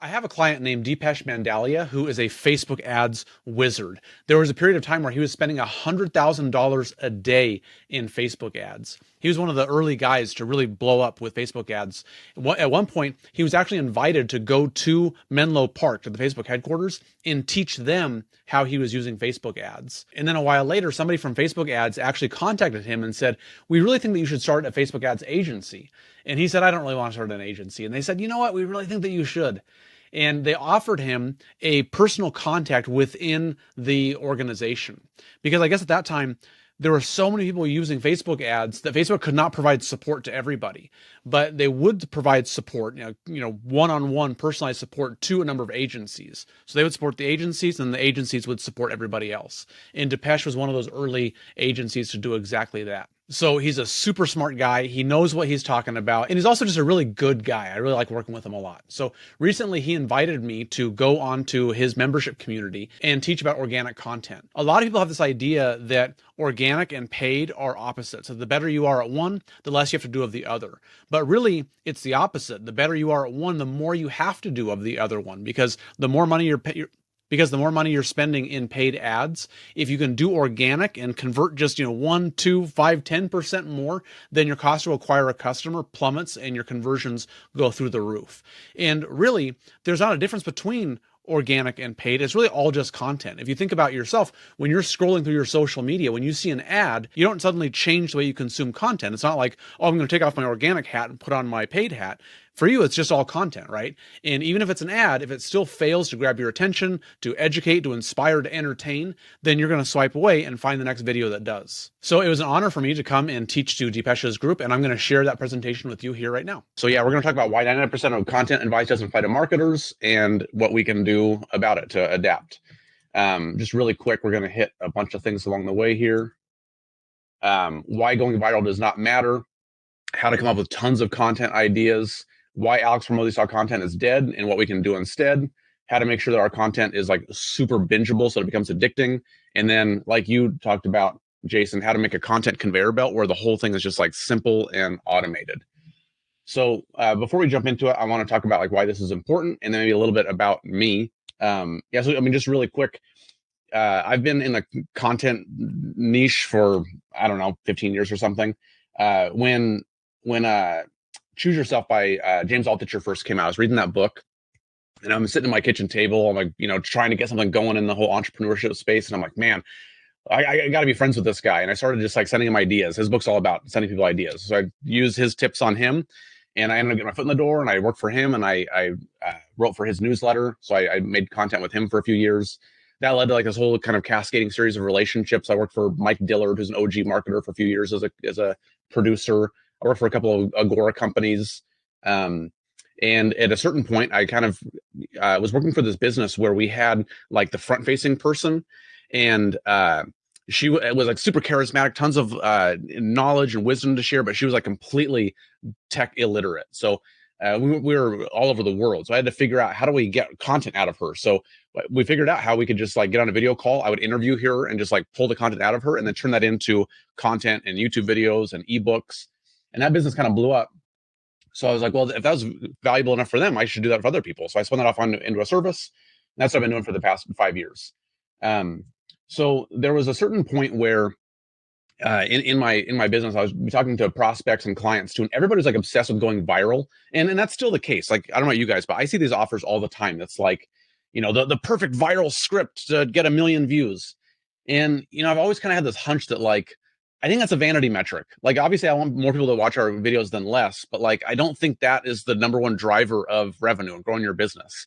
I have a client named Deepesh Mandalia who is a Facebook ads wizard. There was a period of time where he was spending $100,000 a day in Facebook ads. He was one of the early guys to really blow up with Facebook ads. At one point, he was actually invited to go to Menlo Park, to the Facebook headquarters, and teach them how he was using Facebook ads. And then a while later, somebody from Facebook ads actually contacted him and said, "We really think that you should start a Facebook ads agency." And he said, "I don't really want to start an agency." And they said, "You know what? We really think that you should." And they offered him a personal contact within the organization. Because I guess at that time, there were so many people using Facebook ads that Facebook could not provide support to everybody, but they would provide support, one-on-one personalized support to a number of agencies. So they would support the agencies, and the agencies would support everybody else. And Depeche was one of those early agencies to do exactly that. So he's a super smart guy. He knows what he's talking about. And he's also just a really good guy. I really like working with him a lot. So recently he invited me to go onto his membership community and teach about organic content. A lot of people have this idea that organic and paid are opposites. So the better you are at one, the less you have to do of the other. But really, it's the opposite. The better you are at one, the more you have to do of the other one, because the more money you're spending in paid ads, if you can do organic and convert just 1, 2, 5, 10% more, then your cost to acquire a customer plummets and your conversions go through the roof. And really, there's not a difference between organic and paid. It's really all just content. If you think about yourself, when you're scrolling through your social media, when you see an ad, you don't suddenly change the way you consume content. It's not like, oh, I'm going to take off my organic hat and put on my paid hat. For you, it's just all content, right? And even if it's an ad, if it still fails to grab your attention, to educate, to inspire, to entertain, then you're going to swipe away and find the next video that does. So it was an honor for me to come and teach to Deepesh's group, and I'm going to share that presentation with you here right now. So yeah, we're going to talk about why 99% of content advice doesn't apply to marketers and what we can do about it to adapt. Just really quick, we're going to hit a bunch of things along the way here. Why going viral does not matter, how to come up with tons of content ideas, why Alex Hormozi style content is dead and what we can do instead, how to make sure that our content is like super bingeable so it becomes addicting, and then like you talked about, Jason, how to make a content conveyor belt where the whole thing is just like simple and automated. So before we jump into it, I want to talk about like why this is important, and then maybe a little bit about me. Just really quick, I've been in the content niche for, I don't know, 15 years or something. When Choose Yourself by James Altucher first came out, I was reading that book, and I'm sitting at my kitchen table. I'm like, trying to get something going in the whole entrepreneurship space. And I'm like, man, I got to be friends with this guy. And I started just like sending him ideas. His book's all about sending people ideas. So I used his tips on him, and I ended up getting my foot in the door, and I worked for him, and I wrote for his newsletter. So I made content with him for a few years. That led to like this whole kind of cascading series of relationships. I worked for Mike Dillard, who's an OG marketer, for a few years as a producer. I worked for a couple of Agora companies. And at a certain point, I kind of was working for this business where we had like the front facing person, and she was like super charismatic, tons of knowledge and wisdom to share, but she was like completely tech illiterate. So we were all over the world. So I had to figure out, how do we get content out of her? So we figured out how we could just like get on a video call. I would interview her and just like pull the content out of her and then turn that into content and YouTube videos and ebooks. And that business kind of blew up. So I was like, well, if that was valuable enough for them, I should do that for other people. So I spun that off into a service. And that's what I've been doing for the past 5 years. So there was a certain point where in my business, I was talking to prospects and clients too, and everybody's like obsessed with going viral. And that's still the case. Like, I don't know about you guys, but I see these offers all the time. That's like, the perfect viral script to get 1 million views. And, I've always kind of had this hunch that like, I think that's a vanity metric. Like, obviously I want more people to watch our videos than less, but like, I don't think that is the number one driver of revenue and growing your business.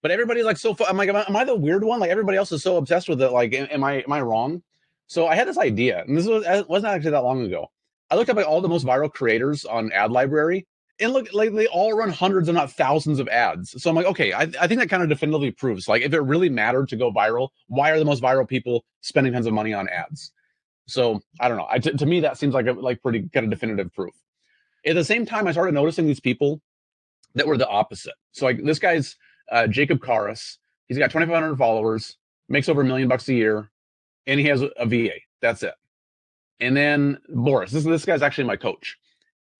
But everybody's like, I'm like, am I the weird one? Like, everybody else is so obsessed with it. Like, am I wrong? So I had this idea, and it wasn't actually that long ago. I looked up like all the most viral creators on Ad Library, and look, like they all run hundreds, if not thousands, of ads. So I'm like, okay, I think that kind of definitively proves, like, if it really mattered to go viral, why are the most viral people spending tons of money on ads? So I don't know. To me, that seems like pretty kind of definitive proof. At the same time, I started noticing these people that were the opposite. So like this guy's Jacob Karas. He's got 2,500 followers, makes over $1 million a year, and he has a VA. That's it. And then Boris, this guy's actually my coach.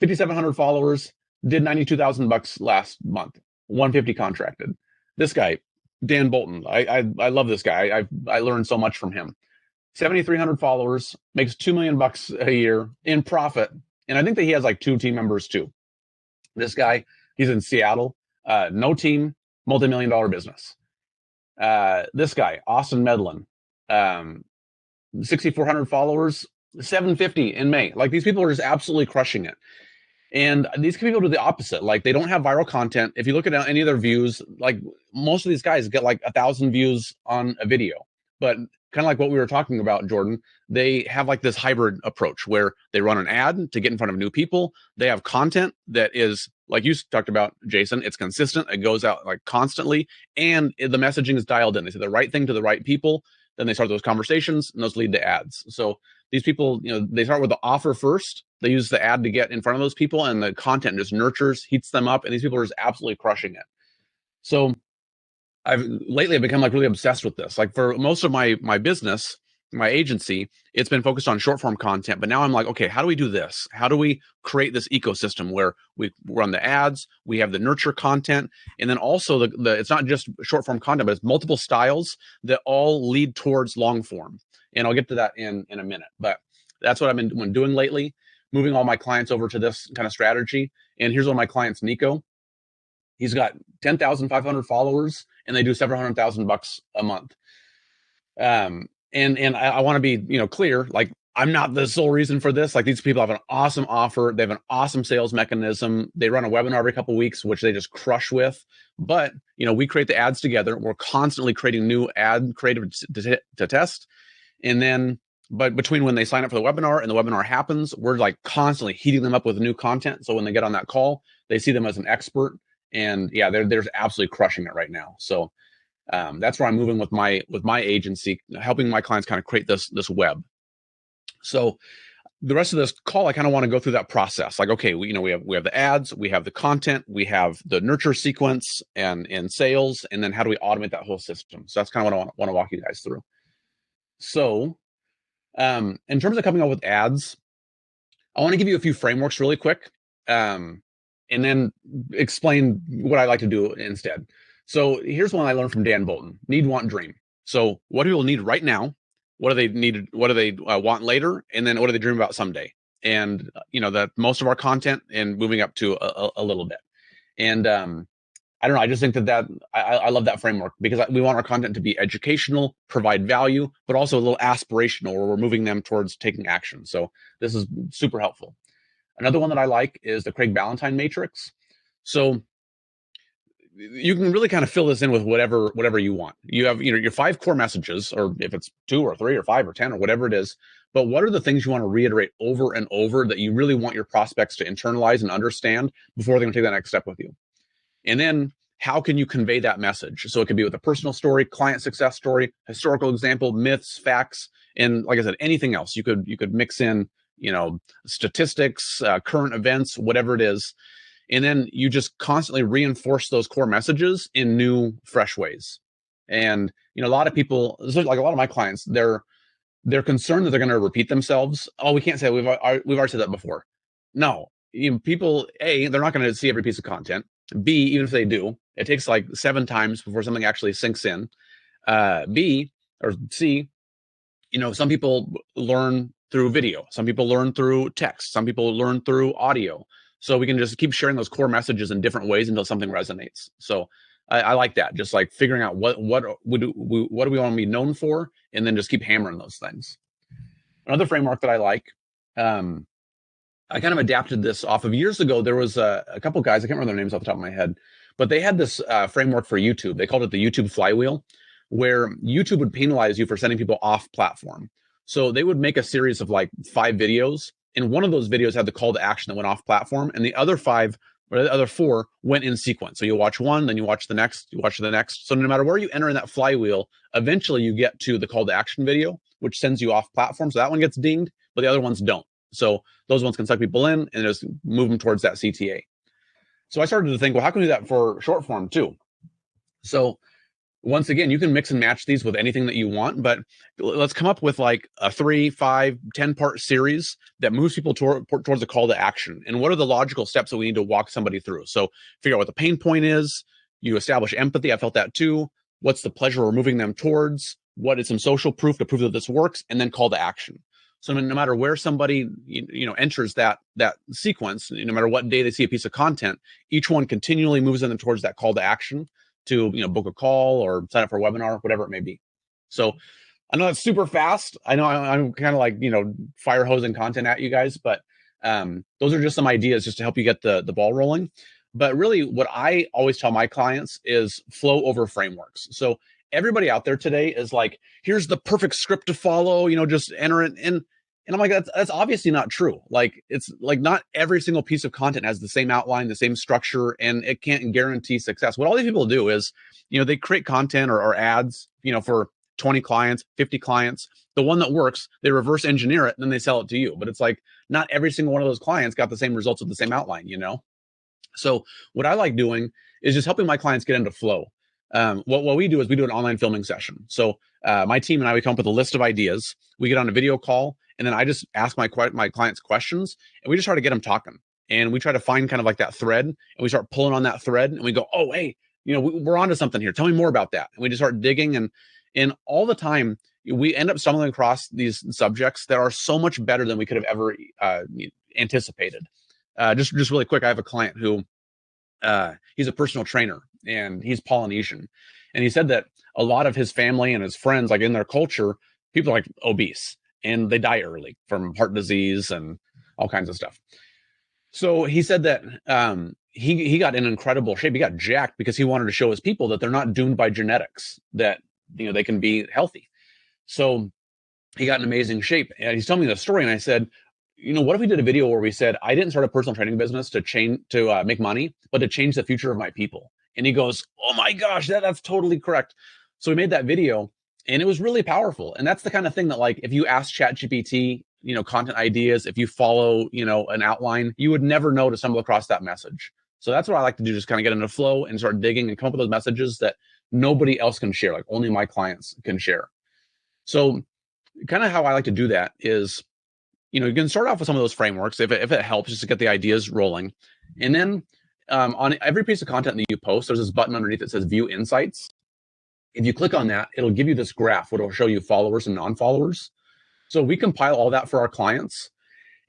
5,700 followers, did $92,000 last month. 150 contracted. This guy, Dan Bolton, I love this guy. I learned so much from him. 7,300 followers, makes 2 million bucks a year in profit, and I think that he has like 2 team members too. This guy, he's in Seattle, no team, multi-million dollar business. This guy, Austin Medlin, 6,400 followers, 750 in May. Like, these people are just absolutely crushing it. And these people do the opposite. Like, they don't have viral content. If you look at any of their views, like, most of these guys get like 1,000 views on a video. But kind of like what we were talking about, Jordan, they have like this hybrid approach where they run an ad to get in front of new people. They have content that is, like you talked about, Jason, it's consistent. It goes out like constantly, and the messaging is dialed in. They say the right thing to the right people. Then they start those conversations, and those lead to ads. So these people, they start with the offer first. They use the ad to get in front of those people, and the content just nurtures, heats them up, and these people are just absolutely crushing it. So I've become like really obsessed with this. Like, for most of my business, my agency, it's been focused on short form content. But now I'm like, okay, how do we do this? How do we create this ecosystem where we run the ads, we have the nurture content, and then also the it's not just short form content, but it's multiple styles that all lead towards long form. And I'll get to that in a minute. But that's what I've been doing lately, moving all my clients over to this kind of strategy. And here's one of my clients, Nico. He's got 10,500 followers, and they do several $100,000 a month. And I want to be, clear, like, I'm not the sole reason for this. Like, these people have an awesome offer. They have an awesome sales mechanism. They run a webinar every couple of weeks, which they just crush with. But, we create the ads together. We're constantly creating new ad creative to test. And then, but between when they sign up for the webinar and the webinar happens, we're like constantly heating them up with new content. So when they get on that call, they see them as an expert. And yeah, they're absolutely crushing it right now. So that's where I'm moving with my agency, helping my clients kind of create this web. So the rest of this call, I kind of want to go through that process. Like, okay, we have the ads, we have the content, we have the nurture sequence and sales, and then how do we automate that whole system? So that's kind of what I want to walk you guys through. So in terms of coming up with ads, I want to give you a few frameworks really quick. And then explain what I like to do instead. So here's one I learned from Dan Bolton: need, want, dream. So what do people need right now? What do they need? What do they want later? And then what do they dream about someday? And that most of our content, and moving up to a little bit. And I don't know. I just think that I love that framework, because we want our content to be educational, provide value, but also a little aspirational, where we're moving them towards taking action. So this is super helpful. Another one that I like is the Craig Ballantyne matrix. So you can really kind of fill this in with whatever you want. You have your 5 core messages, or if it's 2 or 3 or 5 or 10 or whatever it is. But what are the things you want to reiterate over and over that you really want your prospects to internalize and understand before they're going to take that next step with you? And then how can you convey that message? So it could be with a personal story, client success story, historical example, myths, facts, and like I said, anything else. You could mix in statistics, current events, whatever it is. And then you just constantly reinforce those core messages in new, fresh ways. And, a lot of people, like a lot of my clients, they're concerned that they're going to repeat themselves. Oh, we can't say we've already said that before. No, people, A, they're not going to see every piece of content. B, even if they do, it takes like 7 times before something actually sinks in. B or C, some people learn through video. Some people learn through text. Some people learn through audio. So we can just keep sharing those core messages in different ways until something resonates. So I like that. Just like figuring out what do we want to be known for, and then just keep hammering those things. Another framework that I like, I kind of adapted this off of years ago. There was a couple guys, I can't remember their names off the top of my head, but they had this framework for YouTube. They called it the YouTube flywheel, where YouTube would penalize you for sending people off platform. So they would make a series of like 5 videos, and one of those videos had the call to action that went off platform, and the other 5 or the other 4 went in sequence. So you watch one, then you watch the next, you watch the next. So no matter where you enter in that flywheel, eventually you get to the call to action video, which sends you off platform. So that one gets dinged, but the other ones don't. So those ones can suck people in and just move them towards that CTA. So I started to think, well, how can we do that for short form too? So once again, you can mix and match these with anything that you want, but let's come up with like a 3, 5, 10-part series that moves people towards a call to action. And what are the logical steps that we need to walk somebody through? So figure out what the pain point is, You establish empathy. I felt that too. What's the pleasure we're moving them towards? What is some social proof to prove that this works? And then call to action. So no matter where somebody enters that sequence, no matter what day they see a piece of content, each one continually moves them towards that call to action to book a call or sign up for a webinar, whatever it may be. So I know that's super fast. I know I'm kind of like fire hosing content at you guys, but those are just some ideas just to help you get the ball rolling. But really, what I always tell my clients is flow over frameworks. So everybody out there today is like, here's the perfect script to follow, just enter it in. And I'm like, that's obviously not true. Like, it's like not every single piece of content has the same outline, the same structure, and it can't guarantee success. What all these people do is, they create content or ads, for 20 clients, 50 clients. The one that works, they reverse engineer it, and then they sell it to you. But it's like not every single one of those clients got the same results with the same outline, So what I like doing is just helping my clients get into flow. What we do is we do an online filming session. So my team and I, we come up with a list of ideas. We get on a video call, and then I just ask my clients questions, and we just try to get them talking. And we try to find kind of like that thread, and we start pulling on that thread, and we go, oh, hey, we're onto something here. Tell me more about that. And we just start digging, and all the time we end up stumbling across these subjects that are so much better than we could have ever anticipated. Just really quick, I have a client who he's a personal trainer, and he's Polynesian. And he said that a lot of his family and his friends, like in their culture, people are like obese and they die early from heart disease and all kinds of stuff. So he said that he got in incredible shape. He got jacked because he wanted to show his people that they're not doomed by genetics, that they can be healthy. So he got in amazing shape. And he's telling me the story, and I said, what if we did a video where we said, I didn't start a personal training business to make money, but to change the future of my people? And he goes, oh my gosh, that's totally correct. So we made that video, and it was really powerful. And that's the kind of thing that, like, if you ask ChatGPT, content ideas, if you follow, an outline, you would never know to stumble across that message. So that's what I like to do, just kind of get into flow and start digging and come up with those messages that nobody else can share, like only my clients can share. So kind of how I like to do that is, you can start off with some of those frameworks if it helps, just to get the ideas rolling. And then on every piece of content that you post, there's this button underneath that says View Insights. If you click on that, it'll give you this graph where it'll show you followers and non-followers. So we compile all that for our clients.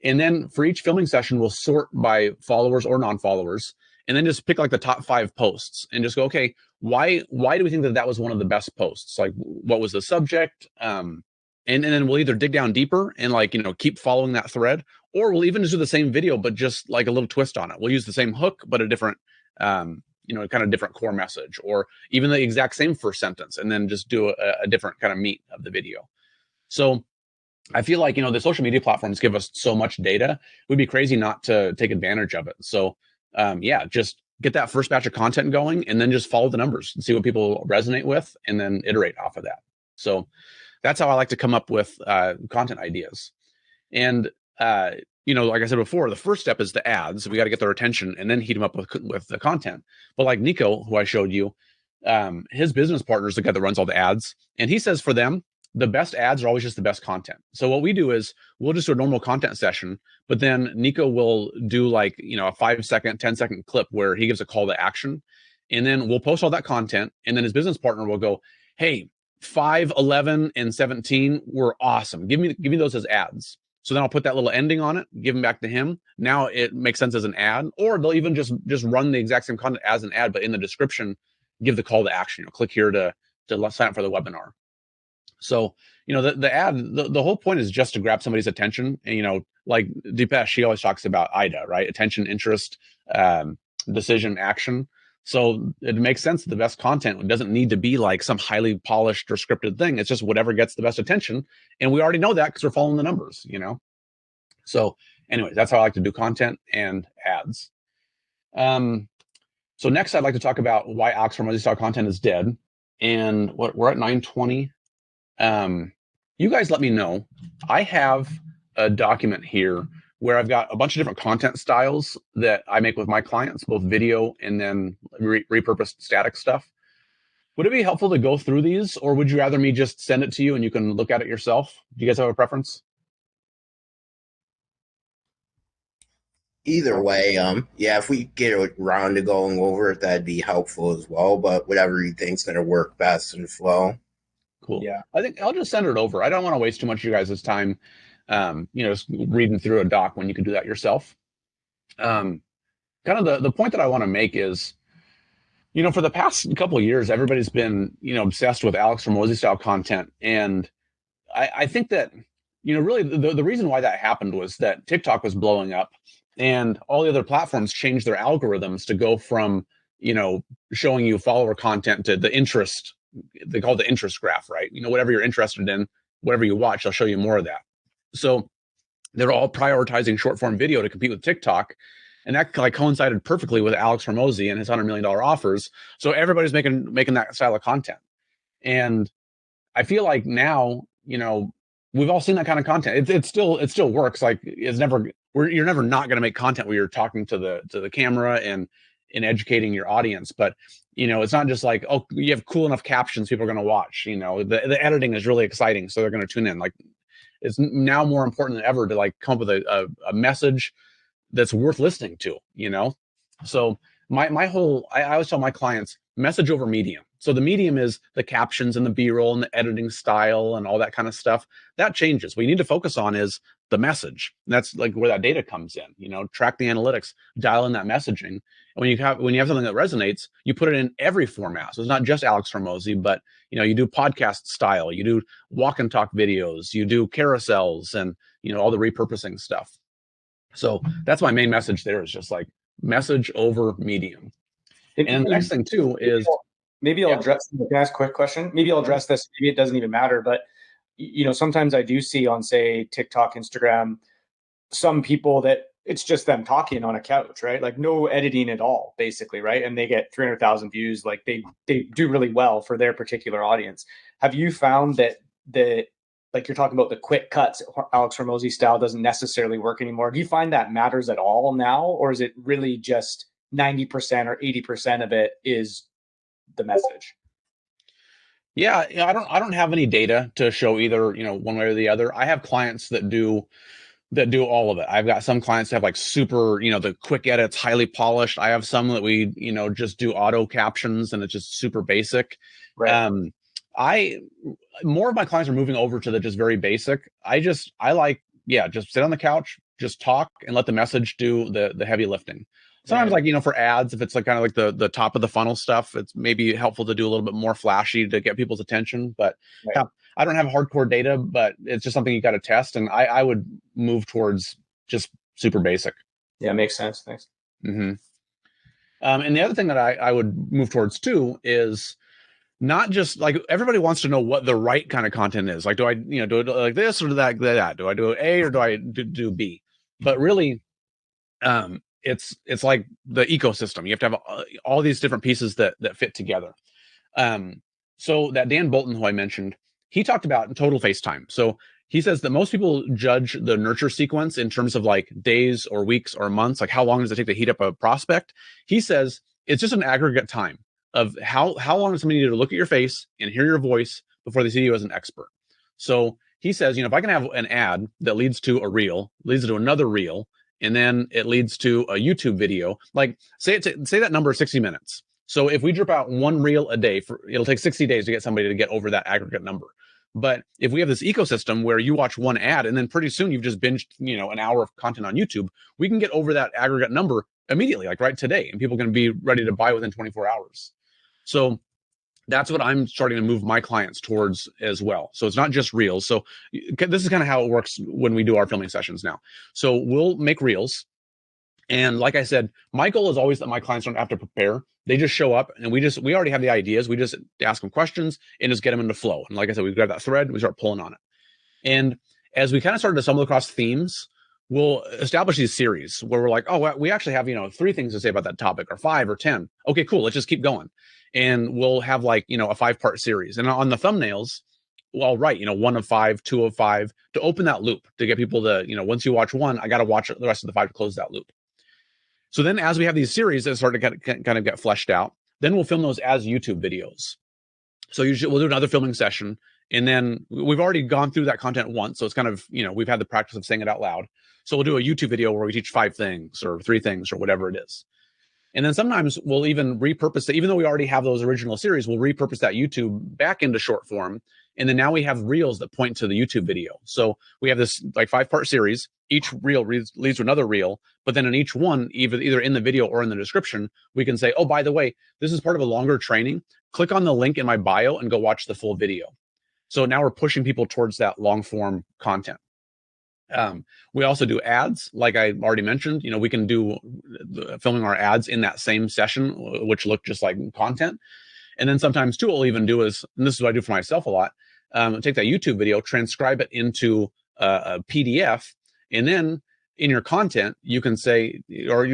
And then for each filming session, we'll sort by followers or non-followers, and then just pick like the top 5 posts and just go, okay, why do we think that was one of the best posts? Like, what was the subject? And then we'll either dig down deeper and keep following that thread, or we'll even just do the same video, but just like a little twist on it. We'll use the same hook, but a different, kind of different core message, or even the exact same first sentence, and then just do a different kind of meat of the video. So I feel like, the social media platforms give us so much data. It would be crazy not to take advantage of it. So just get that first batch of content going, and then just follow the numbers and see what people resonate with, and then iterate off of that. So that's how I like to come up with content ideas. And, like I said before, the first step is the ads. We got to get their attention and then heat them up with the content. But like Nico, who I showed you, his business partner is the guy that runs all the ads. And he says for them, the best ads are always just the best content. So what we do is we'll just do a normal content session, but then Nico will do like, a 5-second, 10-second clip where he gives a call to action. And then we'll post all that content. And then his business partner will go, hey, 5, 11, and 17 were awesome. Give me those as ads. So then I'll put that little ending on it, give them back to him. Now it makes sense as an ad, or they'll even just run the exact same content as an ad, but in the description, give the call to action. Click here to sign up for the webinar. So, the ad, the whole point is just to grab somebody's attention. And, like Deepesh, she always talks about IDA, right? Attention, interest, decision, action. So it makes sense that the best content doesn't need to be like some highly polished or scripted thing. It's just whatever gets the best attention. And we already know that because we're following the numbers, So anyway, that's how I like to do content and ads. So next I'd like to talk about why Oxford multi-style content is dead. And we're at 9:20. You guys let me know. I have a document here where I've got a bunch of different content styles that I make with my clients, both video and then repurposed static stuff. Would it be helpful to go through these, or would you rather me just send it to you and you can look at it yourself? Do you guys have a preference? Either way, yeah, if we get around to going over it, that'd be helpful as well. But whatever you think's gonna work best and flow. Cool. Yeah. I think I'll just send it over. I don't want to waste too much of you guys' time, just reading through a doc when you can do that yourself. Kind of the point that I want to make is, for the past couple of years, everybody's been, obsessed with Alex Hormozi style content. And I think that, really the reason why that happened was that TikTok was blowing up and all the other platforms changed their algorithms to go from, showing you follower content to the interest. They call it the interest graph, right? Whatever you're interested in, whatever you watch, they'll show you more of that. So they're all prioritizing short form video to compete with TikTok. And that coincided perfectly with Alex Hormozi and his $100 million offers. So everybody's making that style of content. And I feel like now, we've all seen that kind of content. It still works. Like you're never not going to make content where you're talking to the camera and educating your audience. But, it's not just like, oh, you have cool enough captions people are going to watch. The editing is really exciting. So they're going to tune in. Like, it's now more important than ever to come up with a message that's worth listening to, So I always tell my clients, message over medium. So the medium is the captions and the B-roll and the editing style and all that kind of stuff. That changes. What you need to focus on is the message. And that's where that data comes in, track the analytics, dial in that messaging. And when you have something that resonates, you put it in every format. So it's not just Alex Hormozi, but you do podcast style, you do walk and talk videos, you do carousels and all the repurposing stuff. So that's my main message there, is just message over medium. And the next thing too is maybe I'll address. Can I ask a quick question? Maybe I'll address this. Maybe it doesn't even matter, but sometimes I do see on, say, TikTok, Instagram, some people that it's just them talking on a couch, right? Like no editing at all, basically, right? And they get 300,000 views. Like they do really well for their particular audience. Have you found that like you're talking about the quick cuts, Alex Hormozi style doesn't necessarily work anymore? Do you find that matters at all now? Or is it really just 90% or 80% of it is the message? Yeah, I don't have any data to show either, one way or the other. I have clients that do all of it. I've got some clients that have super, the quick edits, highly polished. I have some that we, just do auto captions and it's just super basic. Right. More of my clients are moving over to the just very basic. Just sit on the couch, just talk and let the message do the heavy lifting. Sometimes for ads, if it's kind of the top of the funnel stuff, it's maybe helpful to do a little bit more flashy to get people's attention. But right. I don't have hardcore data, but it's just something you got to test. And I would move towards just super basic. Yeah, makes sense. Thanks. Mm-hmm. And the other thing that I would move towards too is not just everybody wants to know what the right kind of content is. Do I, do it like this or that? Do I do A or do I do B? But really, it's like the ecosystem. You have to have all these different pieces that fit together. So that Dan Bolton, who I mentioned, he talked about total face time. So he says that most people judge the nurture sequence in terms of days or weeks or months, how long does it take to heat up a prospect? He says it's just an aggregate time of how long does somebody need to look at your face and hear your voice before they see you as an expert. So he says, if I can have an ad that leads to a reel, leads to another reel, and then it leads to a YouTube video, say that number is 60 minutes. So if we drip out one reel a day, it'll take 60 days to get somebody to get over that aggregate number. But if we have this ecosystem where you watch one ad and then pretty soon you've just binged, an hour of content on YouTube, we can get over that aggregate number immediately, right today, and people can be ready to buy within 24 hours. So that's what I'm starting to move my clients towards as well. So it's not just reels. So this is kind of how it works when we do our filming sessions now. So we'll make reels. And like I said, my goal is always that my clients don't have to prepare. They just show up and we already have the ideas. We just ask them questions and just get them into flow. And like I said, we grab that thread, we start pulling on it. And as we kind of started to stumble across themes, we'll establish these series where we're like, oh, we actually have, 3 things to say about that topic, or 5 or 10. Okay, cool. Let's just keep going. And we'll have a 5-part series. And on the thumbnails, I'll write, 1 of 5, 2 of 5 to open that loop, to get people to, once you watch one, I got to watch the rest of the 5 to close that loop. So then as we have these series that start to kind of get fleshed out, then we'll film those as YouTube videos. So usually we'll do another filming session And then we've already gone through that content once. So it's kind of, we've had the practice of saying it out loud. So we'll do a YouTube video where we teach 5 things or 3 things or whatever it is. And then sometimes we'll even repurpose it, even though we already have those original series, we'll repurpose that YouTube back into short form. And then now we have reels that point to the YouTube video. So we have this like 5-part series. Each reel leads to another reel, but then in each one, either in the video or in the description, we can say, oh, by the way, this is part of a longer training. Click on the link in my bio and go watch the full video. So now we're pushing people towards that long form content. We also do ads, like I already mentioned. We can do filming our ads in that same session, which look just like content. And then sometimes too, what we'll even do is, and this is what I do for myself a lot, take that YouTube video, transcribe it into a PDF, and then in your content, you can say, or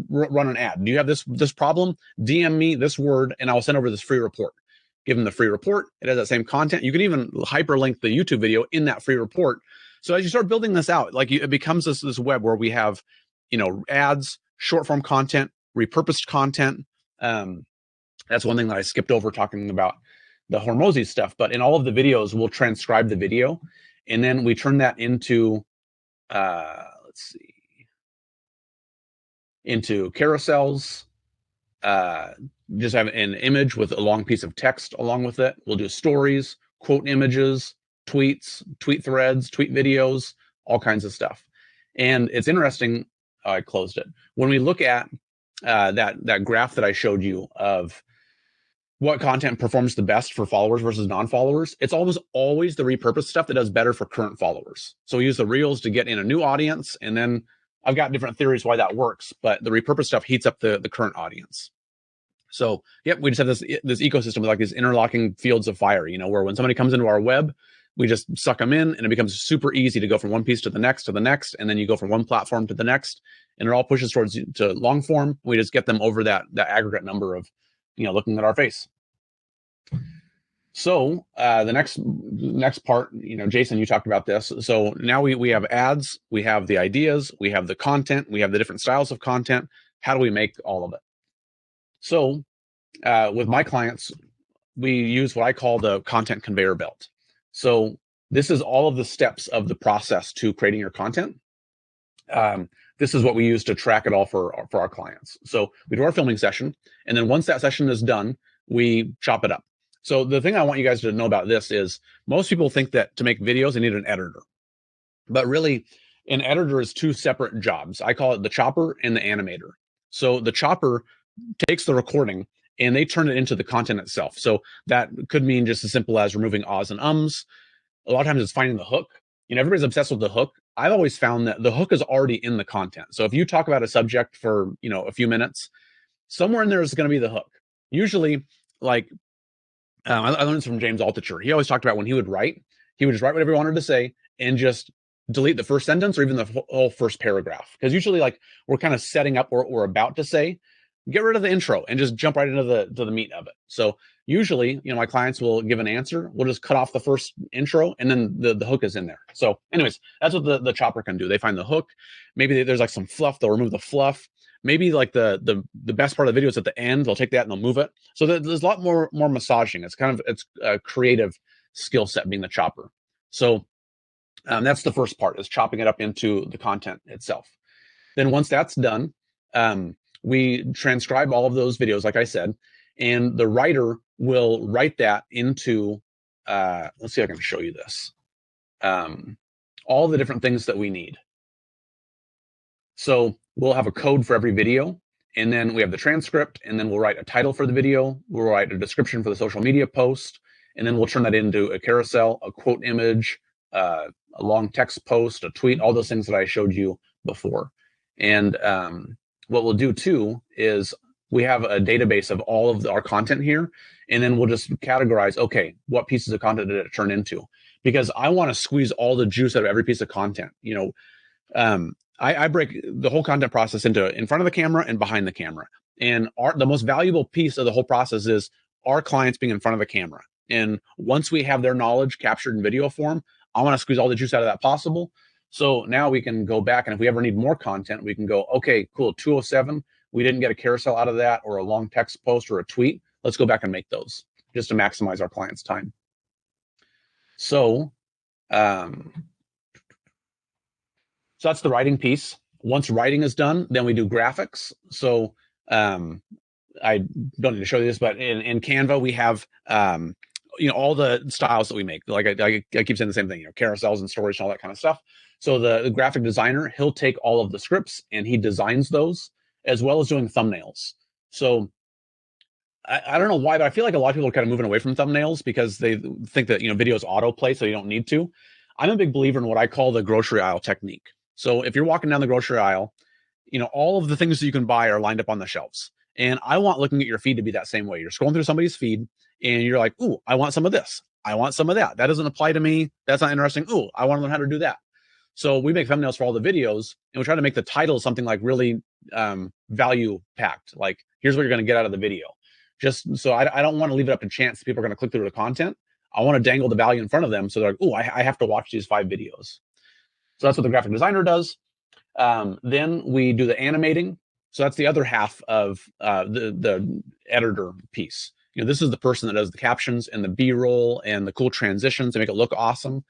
run an ad. Do you have this problem? DM me this word, and I'll send over this free report. Give them the free report. It has that same content. You can even hyperlink the YouTube video in that free report. So as you start building this out, it becomes this web where we have, ads, short form content, repurposed content. That's one thing that I skipped over talking about the Hormozi stuff. But in all of the videos, we'll transcribe the video, and then we turn that into, into carousels. Just have an image with a long piece of text along with it. We'll do stories, quote images, tweets, tweet threads, tweet videos, all kinds of stuff. And it's interesting. I closed it. When we look at that graph that I showed you of what content performs the best for followers versus non-followers, it's almost always the repurposed stuff that does better for current followers. So we use the reels to get in a new audience, and then I've got different theories why that works, but the repurposed stuff heats up the current audience. So, yep, we just have this ecosystem with like these interlocking fields of fire, where when somebody comes into our web, we just suck them in, and it becomes super easy to go from one piece to the next, and then you go from one platform to the next, and it all pushes towards to long form. We just get them over that aggregate number of, looking at our face. So the next part, Jason, you talked about this. So now we have ads, we have the ideas, we have the content, we have the different styles of content. How do we make all of it? So with my clients, we use what I call the content conveyor belt. So this is all of the steps of the process to creating your content. This is what we use to track it all for our clients. So we do our filming session, and then once that session is done, we chop it up. So the thing I want you guys to know about this is most people think that to make videos, they need an editor. But really, an editor is 2 separate jobs. I call it the chopper and the animator. So the chopper takes the recording and they turn it into the content itself. So that could mean just as simple as removing ahs and ums. A lot of times it's finding the hook. Everybody's obsessed with the hook. I've always found that the hook is already in the content. So if you talk about a subject for, a few minutes, somewhere in there is going to be the hook. Usually, like, I learned this from James Altucher. He always talked about when he would just write whatever he wanted to say and just delete the first sentence or even the whole first paragraph. Because usually, like, we're kind of setting up what we're about to say. Get rid of the intro and just jump right into the meat of it. So usually, my clients will give an answer. We'll just cut off the first intro and then the hook is in there. So anyways, that's what the chopper can do. They find the hook. Maybe there's like some fluff. They'll remove the fluff. Maybe like the best part of the video is at the end. They'll take that and they'll move it. So there's a lot more massaging. It's a creative skill set being the chopper. So that's the first part, is chopping it up into the content itself. Then once that's done, we transcribe all of those videos, like I said, and the writer will write that into, let's see if I can show you this, all the different things that we need. So we'll have a code for every video, and then we have the transcript, and then we'll write a title for the video, we'll write a description for the social media post, and then we'll turn that into a carousel, a quote image, a long text post, a tweet, all those things that I showed you before. And what we'll do too is we have a database of all of our content here, and then we'll just categorize, okay, what pieces of content did it turn into? Because I want to squeeze all the juice out of every piece of content. I break the whole content process into in front of the camera and behind the camera. And the most valuable piece of the whole process is our clients being in front of the camera. And once we have their knowledge captured in video form, I want to squeeze all the juice out of that possible. So now we can go back, and if we ever need more content, we can go, okay, cool, 207, we didn't get a carousel out of that, or a long text post or a tweet. Let's go back and make those just to maximize our clients' time. So, um, so that's the writing piece. Once writing is done, then we do graphics. So, I don't need to show you this, but in Canva, we have, all the styles that we make. Like I keep saying the same thing, carousels and stories and all that kind of stuff. So the graphic designer, he'll take all of the scripts and he designs those as well as doing thumbnails. So I don't know why, but I feel like a lot of people are kind of moving away from thumbnails because they think that, videos autoplay, so you don't need to. I'm a big believer in what I call the grocery aisle technique. So if you're walking down the grocery aisle, all of the things that you can buy are lined up on the shelves. And I want looking at your feed to be that same way. You're scrolling through somebody's feed and you're like, ooh, I want some of this. I want some of that. That doesn't apply to me. That's not interesting. Ooh, I want to learn how to do that. So we make thumbnails for all the videos and we try to make the title something like really value packed. Like, here's what you're going to get out of the video. Just so I don't want to leave it up to chance that people are going to click through the content. I want to dangle the value in front of them. So they're like, oh, I have to watch these 5 videos. So that's what the graphic designer does. Then we do the animating. So that's the other half of the editor piece. This is the person that does the captions and the B-roll and the cool transitions to make it look awesome.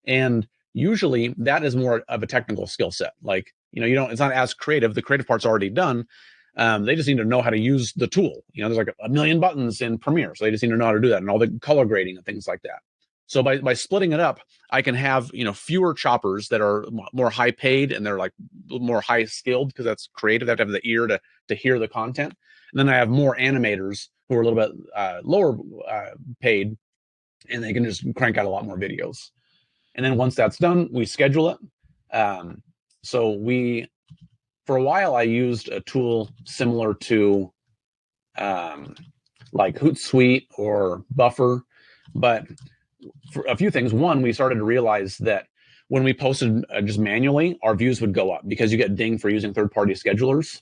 And usually that is more of a technical skill set. Like, it's not as creative. The creative part's already done. They just need to know how to use the tool. There's like a million buttons in Premiere. So they just need to know how to do that and all the color grading and things like that. So by splitting it up, I can have, fewer choppers that are more high paid and they're like more high skilled because that's creative. They have to have the ear to hear the content. And then I have more animators who are a little bit lower paid and they can just crank out a lot more videos. And then once that's done, we schedule it. For a while, I used a tool similar to like Hootsuite or Buffer, but for a few things. One, we started to realize that when we posted just manually, our views would go up because you get dinged for using third-party schedulers.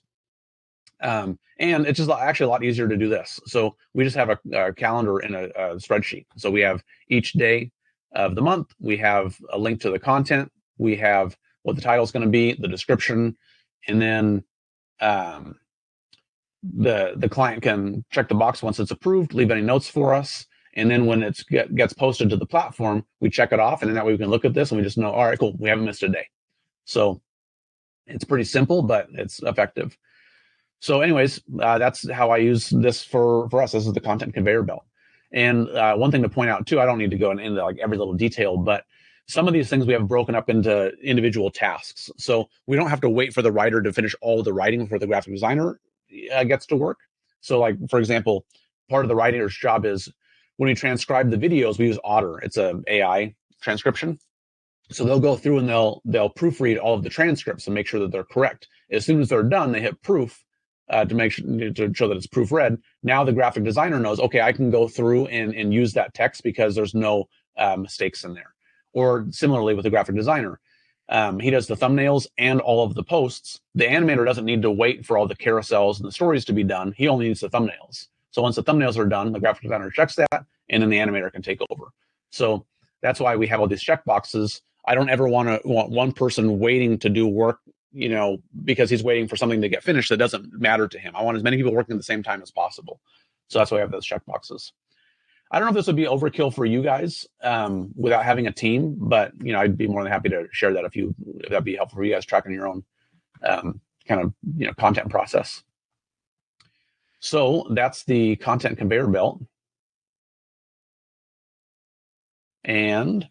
And it's just actually a lot easier to do this. So we just have a calendar in a spreadsheet. So we have each day of the month, we have a link to the content, we have what the title is going to be, the description, and then the client can check the box once it's approved, leave any notes for us. And then when it gets posted to the platform, we check it off. And then that way we can look at this and we just know, all right, cool, we haven't missed a day. So it's pretty simple, but it's effective. So anyways, that's how I use this for us. This is the content conveyor belt. And one thing to point out too, I don't need to go into like every little detail, but some of these things we have broken up into individual tasks. So we don't have to wait for the writer to finish all the writing before the graphic designer gets to work. So like, for example, part of the writer's job is when we transcribe the videos, we use Otter. It's an AI transcription. So they'll go through and they'll proofread all of the transcripts and make sure that they're correct. As soon as they're done, they hit proof to show that it's proofread. Now the graphic designer knows, okay, I can go through and use that text because there's no mistakes in there. Or similarly with the graphic designer, he does the thumbnails and all of the posts. The animator doesn't need to wait for all the carousels and the stories to be done. He only needs the thumbnails. So once the thumbnails are done, the graphic designer checks that, and then the animator can take over. So that's why we have all these check boxes. I don't ever want one person waiting to do work, because he's waiting for something to get finished that doesn't matter to him. I want as many people working at the same time as possible. So that's why I have those check boxes. I don't know if this would be overkill for you guys without having a team, but I'd be more than happy to share that if that'd be helpful for you guys tracking your own kind of content process. So that's the content conveyor belt. And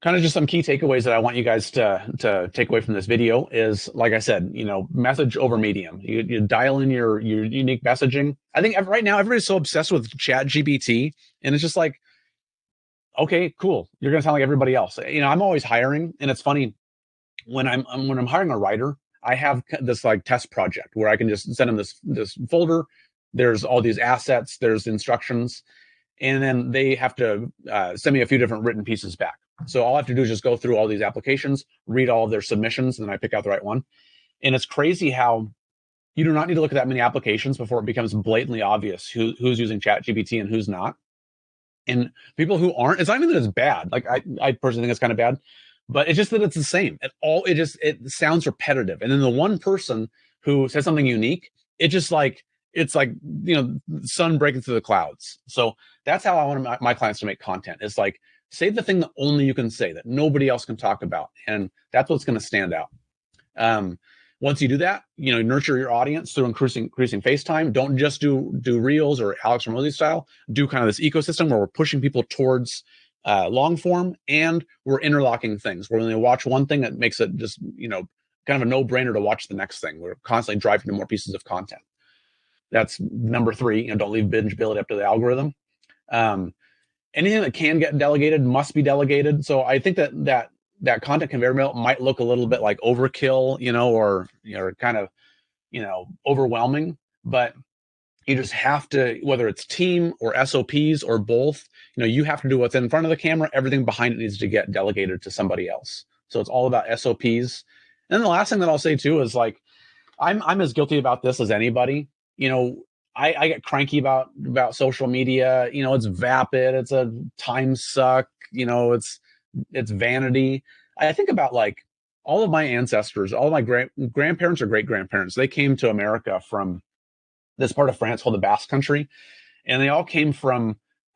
kind of just some key takeaways that I want you guys to take away from this video is, like I said, message over medium. You dial in your unique messaging. I think right now everybody's so obsessed with ChatGPT, and it's just like, okay, cool. You're gonna sound like everybody else. I'm always hiring, and it's funny when I'm hiring a writer, I have this like test project where I can just send them this folder. There's all these assets. There's instructions, and then they have to send me a few different written pieces back. So all I have to do is just go through all these applications, read all of their submissions, and then I pick out the right one. And it's crazy how you do not need to look at that many applications before it becomes blatantly obvious who's using ChatGPT and who's not. And people who aren't, it's not even that it's bad. Like I personally think it's kind of bad, but it's just that it's the same. It sounds repetitive. And then the one person who says something unique, it's like sun breaking through the clouds. So that's how I want my clients to make content. It's like Say the thing that only you can say, that nobody else can talk about, and that's what's going to stand out. Once you do that, nurture your audience through increasing face time. Don't just do reels or Alex Hormozi style. Do kind of this ecosystem where we're pushing people towards long form, and we're interlocking things. Where when they watch one thing, it makes it just kind of a no-brainer to watch the next thing. We're constantly driving to more pieces of content. That's number 3. Don't leave bingeability up to the algorithm. Anything that can get delegated must be delegated. So I think that content conveyor belt might look a little bit like overkill, or kind of, overwhelming, but you just have to, whether it's team or SOPs or both, you have to do what's in front of the camera. Everything behind it needs to get delegated to somebody else. So it's all about SOPs. And then the last thing that I'll say too is like, I'm as guilty about this as anybody. I get cranky about social media. It's vapid. It's a time suck. It's vanity. I think about like all of my ancestors, all of my grandparents or great grandparents. They came to America from this part of France called the Basque Country, and they all came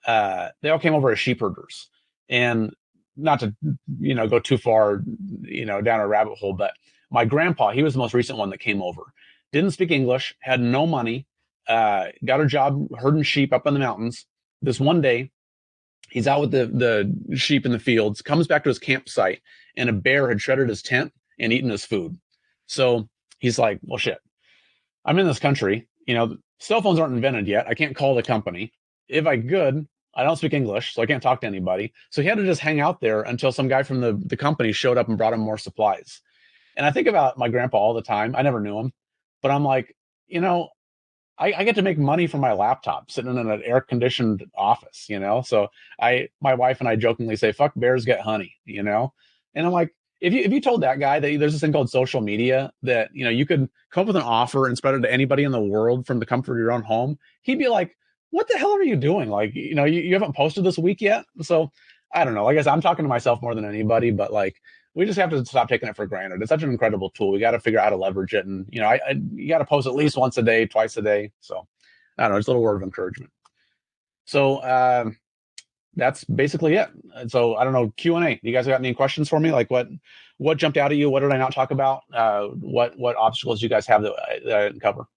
over as sheep herders. And not to go too far down a rabbit hole, but my grandpa, he was the most recent one that came over. Didn't speak English, had no money. Got a job herding sheep up in the mountains. This one day, he's out with the sheep in the fields, comes back to his campsite, and a bear had shredded his tent and eaten his food. So he's like, well, shit, I'm in this country. Cell phones aren't invented yet. I can't call the company. If I could, I don't speak English, so I can't talk to anybody. So he had to just hang out there until some guy from the company showed up and brought him more supplies. And I think about my grandpa all the time. I never knew him, but I'm like, I get to make money from my laptop sitting in an air-conditioned office, So my wife and I jokingly say, "Fuck bears, get honey," And I'm like, if you told that guy that there's this thing called social media that you could come up with an offer and spread it to anybody in the world from the comfort of your own home, he'd be like, "What the hell are you doing? Like, you haven't posted this week yet." So I don't know. I guess I'm talking to myself more than anybody, but like, we just have to stop taking it for granted. It's such an incredible tool. We got to figure out how to leverage it. And, you got to post at least once a day, twice a day. So I don't know, just a little word of encouragement. So that's basically it. So I don't know, Q&A. You guys got any questions for me? Like what jumped out at you? What did I not talk about? What obstacles you guys have that I didn't cover?